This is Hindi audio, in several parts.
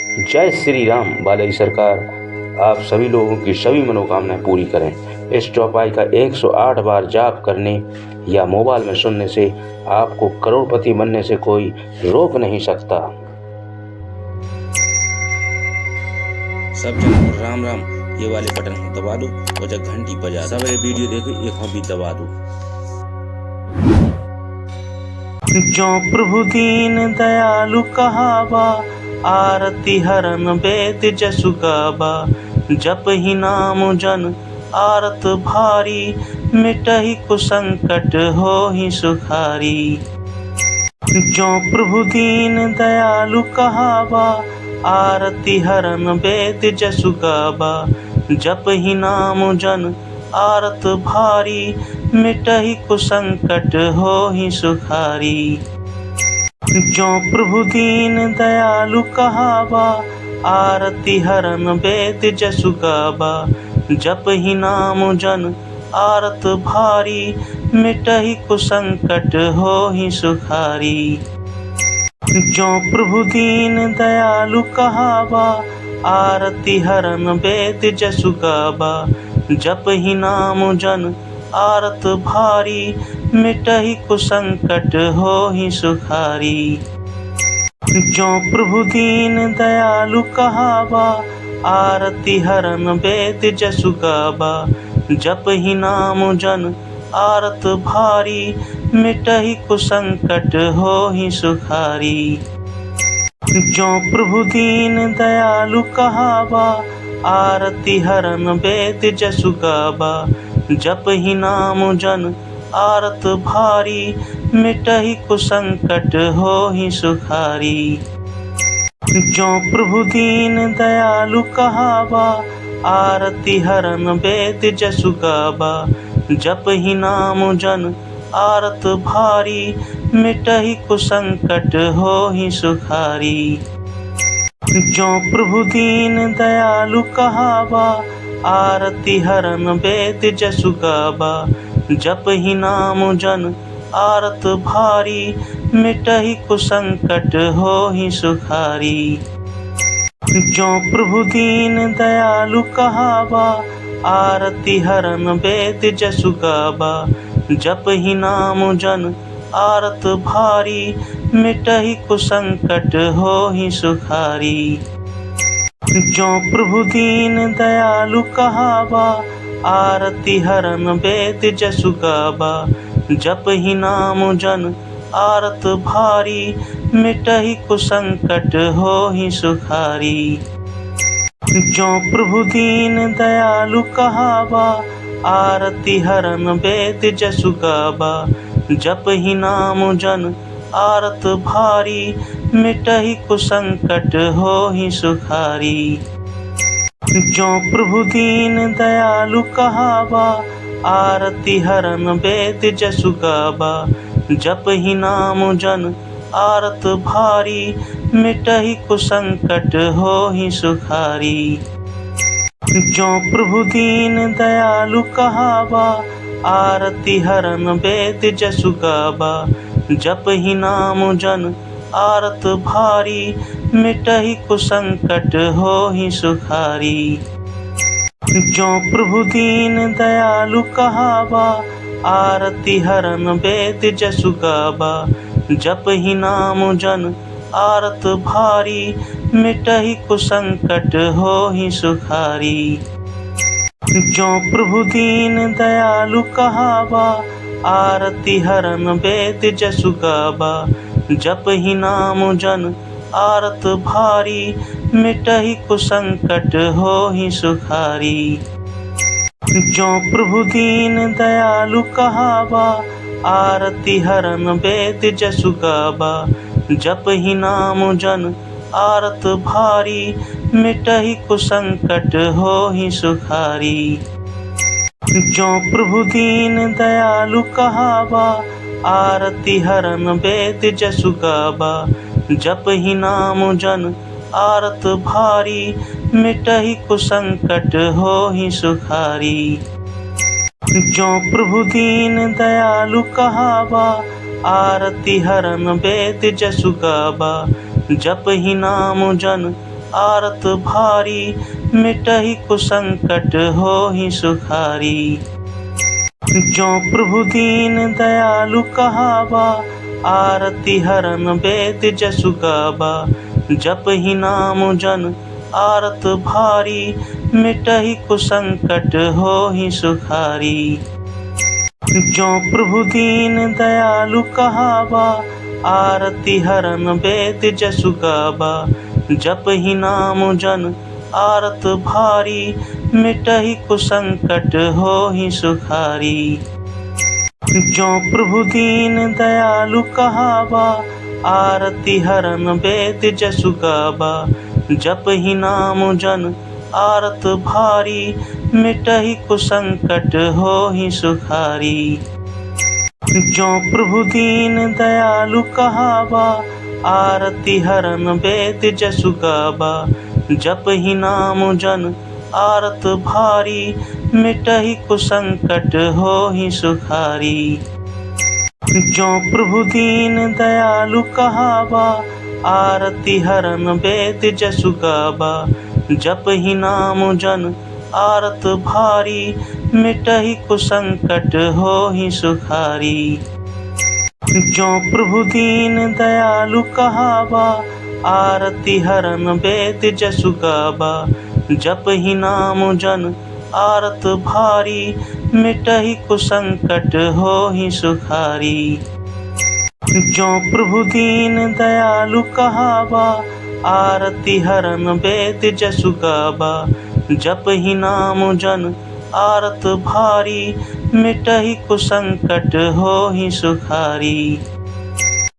जय श्री राम। बालाजी सरकार आप सभी लोगों की सभी मनोकामनाएं पूरी करें। इस चौपाई का 108 बार जाप करने या मोबाइल में सुनने से आपको करोड़पति बनने से कोई रोक नहीं सकता। सब जन को राम राम। ये वाले बटन को दबा दो और जब घंटी बजा दो। सब वीडियो देखो, एक भी दबा दो। जो प्रभु दीन दयालु कहावा, आरती हरन वेद जसु गावा। जप ही नाम जन आरत भारी, मिटहि कुसंकट होहि सुखारी। जो प्रभु दीन दयालु कहावा, आरती हरन वेद जसु गावा। जप ही नाम जन आरत भारी, मिटहि कुसंकट होहि सुखारी। जो प्रभु दीन दयालु कहावा, आरती हरन वेद जसु गावा। जप ही नाम जन आरत भारी, मिटहि कुसंकट होहि सुखारी। जो प्रभु दीन दयालु कहावा, आरती हरन वेद जसु गावा। जप ही नाम जन आरत भारी, मिटहि कुसंकट होहि सुखारी। जो प्रभु दीन दयालु कहावा, आरती हरन वेद जसु गावा। जप ही नाम जन आरत भारी, मिटहि कुसंकट होहि सुखारी। जो प्रभु दीन दयालु कहावा, आरती हरन वेद जसु गावा। जप ही नाम जन आरत भारी, मिटहि कुसंकट होहि सुखारी। जो प्रभु दीन दयालु कहावा, आरती हरन वेद जसु गावा। जप ही नाम जन आरत भारी, मिटहि कुसंकट होहि सुखारी। जो प्रभु दीन दयालु कहावा, आरती हरन वेद जसु गावा। जप ही नाम जन आरत भारी, मिटहि कुसंकट होहि सुखारी। जो प्रभु दीन दयालु कहावा, आरती हरन वेद जसु गावा। जप ही नाम जन आरत भारी, मिटहि कुसंकट होहि सुखारी। जो प्रभु दीन दयालु कहावा, आरती हरन वेद जसु गावा। जप ही नाम जन आरत भारी, मिटहि कुसंकट होहि सुखारी। जो प्रभु दीन दयालु कहावा, आरती हरन वेद जसु गावा। जप ही नाम जन आरत भारी, मिटहि कुसंकट होहि सुखारी। जो प्रभु दीन दयालु कहावा, आरती हरन वेद जसु गावा। जप ही नाम जन आरत भारी, मिटहि कुसंकट होहि सुखारी। जो प्रभु दीन दयालु कहावा, आरती हरन वेद जसु गावा। जप ही नाम जन आरत भारी, मिटहि कुसंकट होहि सुखारी। जो प्रभु दीन दयालु कहावा, आरती हरन वेद जसु गावा। जप ही नाम जन आरत भारी, मिटहि कुसंकट होहि सुखारी। जो प्रभु दीन दयालु कहावा, आरती हरन वेद जसु गावा। जप ही नाम जन आरत भारी, मिटहि कुसंकट होहि सुखारी। जो प्रभु दीन दयालु कहावा, आरती हरन वेद जसु गावा। जप ही नाम जन आरत भारी, मिटहि कुसंकट होहि सुखारी। जो प्रभु दीन दयालु कहावा, आरती हरन वेद जसु गावा। जप ही नाम जन आरत भारी, मिटहि कुसंकट होहि सुखारी। जो प्रभु दीन दयालु कहावा, आरती हरन वेद जसु गावा। जप ही नाम जन आरत भारी, मिटहि कुसंकट होहि सुखारी। जो प्रभु दीन दयालु कहावा, आरती हरन वेद जसु गावा। जपहि नाम जन आरत भारी, मिटहि कुसंकट होहि सुखारी। जो प्रभु दीन दयालु कहावा, आरती हरन वेद जसु गावा। जपहि नाम जन आरत भारी, मिटहि कुसंकट होहि सुखारी। जो प्रभु दीन दयालु कहावा, आरती हरन वेद जसु गावा। जपहि नाम जन आरत भारी, मिटहि कुसंकट होहि सुखारी। जो प्रभु दीन दयालु कहावा, आरती हरन वेद जसु गावा। जपहि नाम जन आरत भारी, मिटहि कुसंकट होहि सुखारी। जो प्रभु दीन दयालु कहावा, आरती हरन वेद जसु गावा। जपहि नाम जन आरत भारी, मिटहि कुसंकट होहि सुखारी। जो प्रभु दीन दयालु कहावा, आरती हरन वेद जसु गावा। जपहि नाम जन आरत भारी, मिटहि कुसंकट होहि सुखारी। जो प्रभु दीन दयालु कहावा, आरती हरन वेद जसु गावा। जपहि नाम जन आरत भारी, मिटहि कुसंकट होहि सुखारी।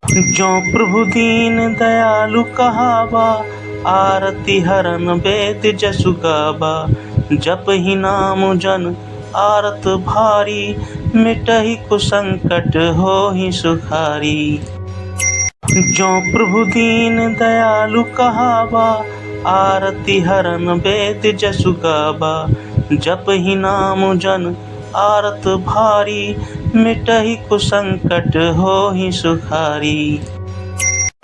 जो प्रभु दीन दयालु कहावा, आरती हरन वेद जसु गावा। जपहि नाम जन आरत भारी, मिटहि कुसंकट होहि सुखारी। जो प्रभु दीन दयालु कहावा, आरती हरन वेद जसु गावा। जपहि नाम जन आरत भारी, मिटहि कुसंकट होहि सुखारी।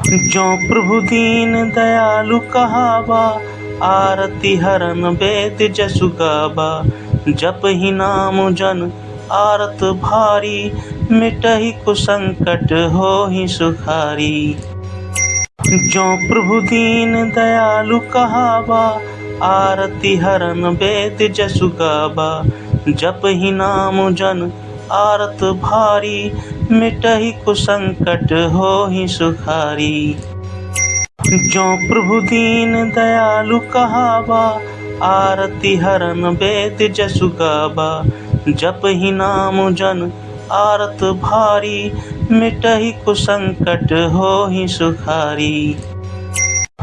जो प्रभु दीन दयालु कहावा, आरती हरन वेद जसु गावा। जपहि नाम जन आरत भारी, मिटहि कुसंकट होहि सुखारी। जो प्रभु दीन दयालु कहावा, आरती हरन वेद जसु गावा। जपहि नाम जन आरत भारी, मिटहि कुसंकट होहि सुखारी। जो प्रभु दीन दयालु कहावा, आरती हरन वेद जसु गावा। जपहि नाम जन आरत भारी, मिटहि कुसंकट होहि सुखारी।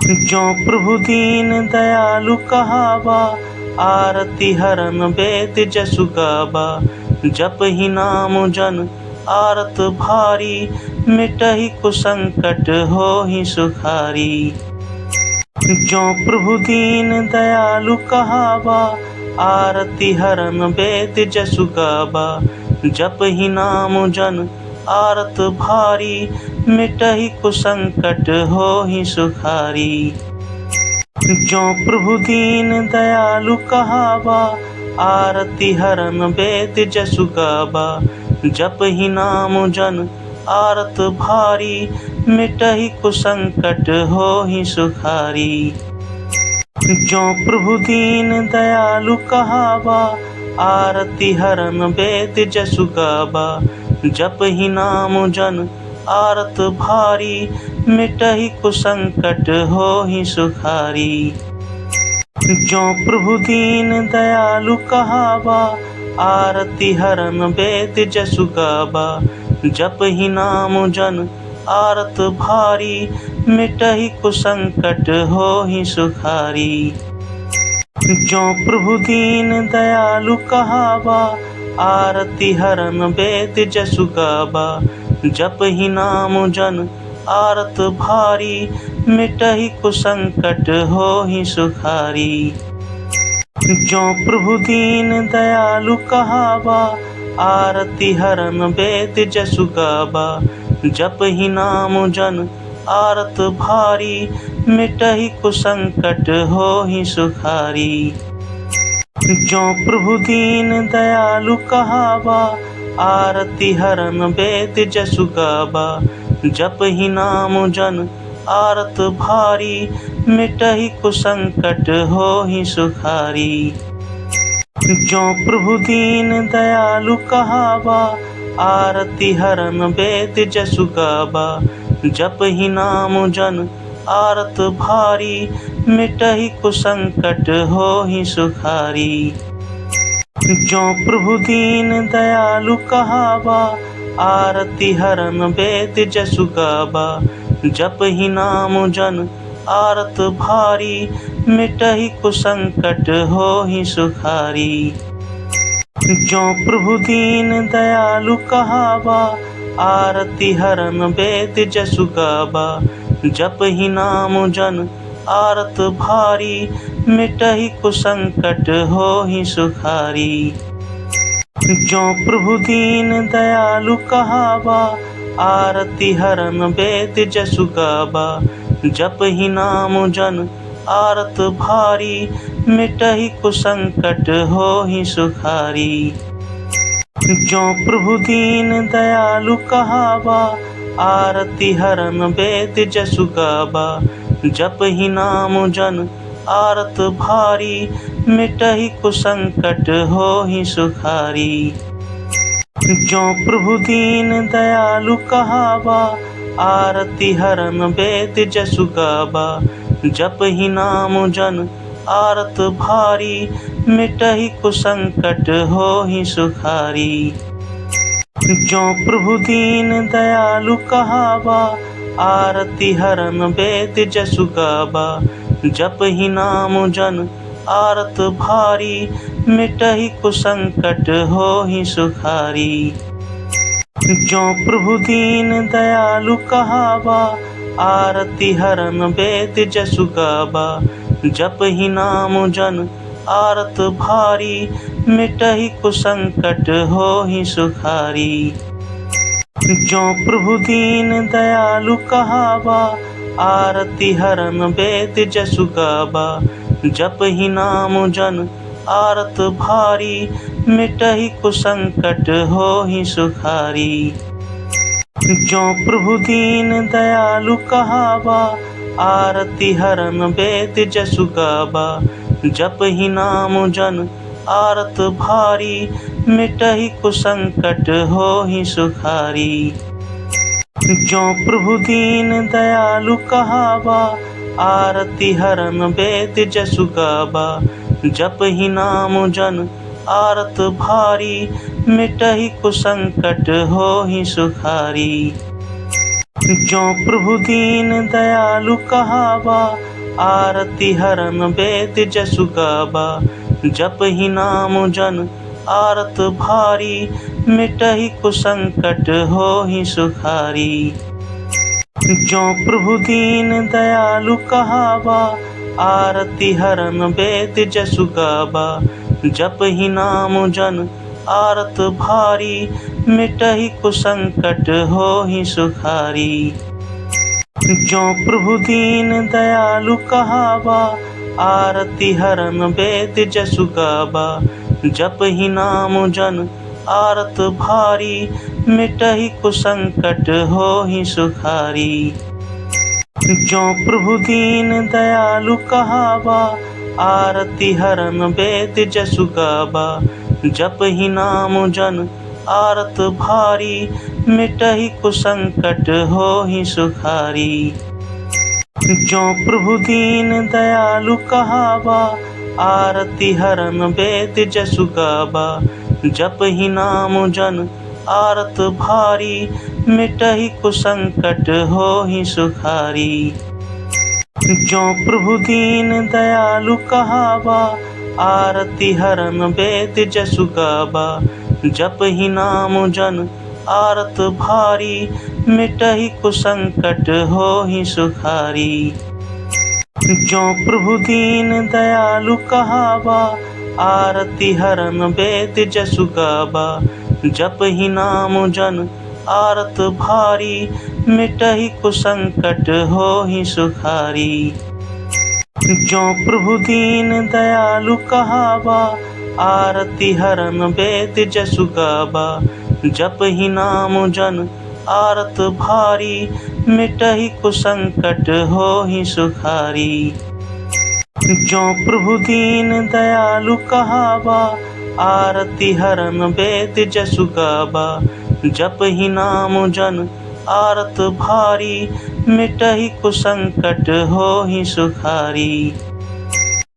जो प्रभु दीन दयालु कहावा, आरती हरन वेद जसु गावा। जपहि नाम जन आरत भारी, मिटहि कुसंकट होहि सुखारी। जो प्रभु दीन दयालु कहावा, आरती हरन वेद जसु गावा। जपहि नाम जन आरत भारी, मिटहि कुसंकट होहि सुखारी। जो प्रभु दीन दयालु कहावा, आरती हरन वेद जसु गावा। जपहि नाम जन आरत भारी, मिटहि कुसंकट होहि सुखारी। जो प्रभु दीन दयालु कहावा, आरती हरन वेद जसु गावा। जपहि नाम जन आरत भारी, मिटहि कुसंकट होहि सुखारी। जो प्रभु दीन दयालु कहावा, आरती हरन वेद जसु गावा। जपहि नाम जन आरत भारी, मिटहि कुसंकट होहि सुखारी। जो प्रभु दीन दयालु कहावा, आरती हरन वेद जसु गावा। जपहि नाम जन आरत भारी, मिटहि कुसंकट होहि सुखारी। जो प्रभु दीन दयालु कहावा, आरती हरन वेद जसु गावा। जपहि नाम जन आरत भारी, मिटहि कुसंकट होहि सुखारी। जो प्रभु दीन दयालु कहावा, आरती हरन वेद जसु गावा। जपहि नाम जन आरत भारी, मिटहि कुसंकट होहि सुखारी। जो प्रभु दीन दयालु कहावा, आरती हरन वेद जसु गावा। जपहि नाम जन आरत भारी, मिटहि कुसंकट होहि सुखारी। जो प्रभु दीन दयालु कहावा, आरती हरन वेद जसु गावा। जपहि नाम जन आरत भारी, मिटहि कुसंकट होहि सुखारी। जो प्रभु दीन दयालु कहावा, आरती हरन वेद जसु गावा। जपहि नाम जन आरत भारी, मिटहि कुसंकट होहि सुखारी। जो प्रभु दीन दयालु कहावा, आरती हरन वेद जसु गावा। जपहि नाम जन आरत भारी, मिटहि कुसंकट होहि सुखारी। जो प्रभु दीन दयालु कहावा, आरती हरन वेद जसु गावा। जपहि नाम जन आरत भारी, मिटहि कुसंकट होहि सुखारी। जो प्रभु दीन दयालु कहावा, आरती हरन वेद जसु गावा। जपहि नाम जन आरत भारी, मिटहि कुसंकट होहि सुखारी। जो प्रभु दीन दयालु कहावा, आरती हरन वेद जसु गावा। जपहि नाम जन आरत भारी, मिटहि कुसंकट होहि सुखारी। जो प्रभु दीन दयालु कहावा, आरती हरन वेद जसु गावा। जपहि नाम जन आरत भारी, मिटहि कुसंकट होहि सुखारी। जो प्रभु दीन दयालु कहावा, आरती हरन वेद जसु गावा। जपहि नाम जन आरत भारी, मिटहि कुसंकट होहि सुखारी। जो प्रभु दीन दयालु कहावा, आरती हरन वेद जसु गावा। जपहि नाम जन आरत भारी, मिटहि कुसंकट होहि सुखारी। जो प्रभु दीन दयालु कहावा, आरती हरन वेद जसु गावा। जपहि नाम जन आरत भारी, मिटहि कुसंकट होहि सुखारी। जो प्रभु दीन दयालु कहावा, आरती हरन वेद जसु गावा। जपहि नाम जन आरत भारी, मिटहि कुसंकट होहि सुखारी। जो प्रभु दीन दयालु कहावा, आरती हरन वेद जसु गावा। जपहि नाम जन आरत भारी, मिटहि कुसंकट होहि सुखारी। जो प्रभु दीन दयालु कहावा, आरती हरन वेद जसु गावा। जपहि नाम जन आरत भारी, मिटहि कुसंकट होहि सुखारी। जो प्रभु दीन दयालु कहावा, आरती हरन वेद जसु गावा। जपहि नाम जन आरत भारी, मिटहि कुसंकट होहि सुखारी। जो प्रभु दीन दयालु कहावा, आरती हरन वेद जसु गावा। जपहि नाम जन आरत भारी, मिटहि कुसंकट होहि सुखारी। जो प्रभु दीन दयालु कहावा, आरती हरन वेद जसु गावा। जपहि नाम जन आरत भारी, मिटहि कुसंकट होहि सुखारी। जो प्रभु दीन दयालु कहावा, आरती हरन वेद जसु गावा। जपहि नाम जन आरत भारी, मिटहि कुसंकट होहि सुखारी। जो प्रभु दीन दयालु कहावा, आरती हरन वेद जसु गावा। जपहि नाम जन आरत भारी, मिटहि कुसंकट होहि सुखारी। जो प्रभु दीन दयालु कहावा, आरती हरन वेद जसु गावा। जपहि नाम जन आरत भारी, मिटहि कुसंकट होहि सुखारी।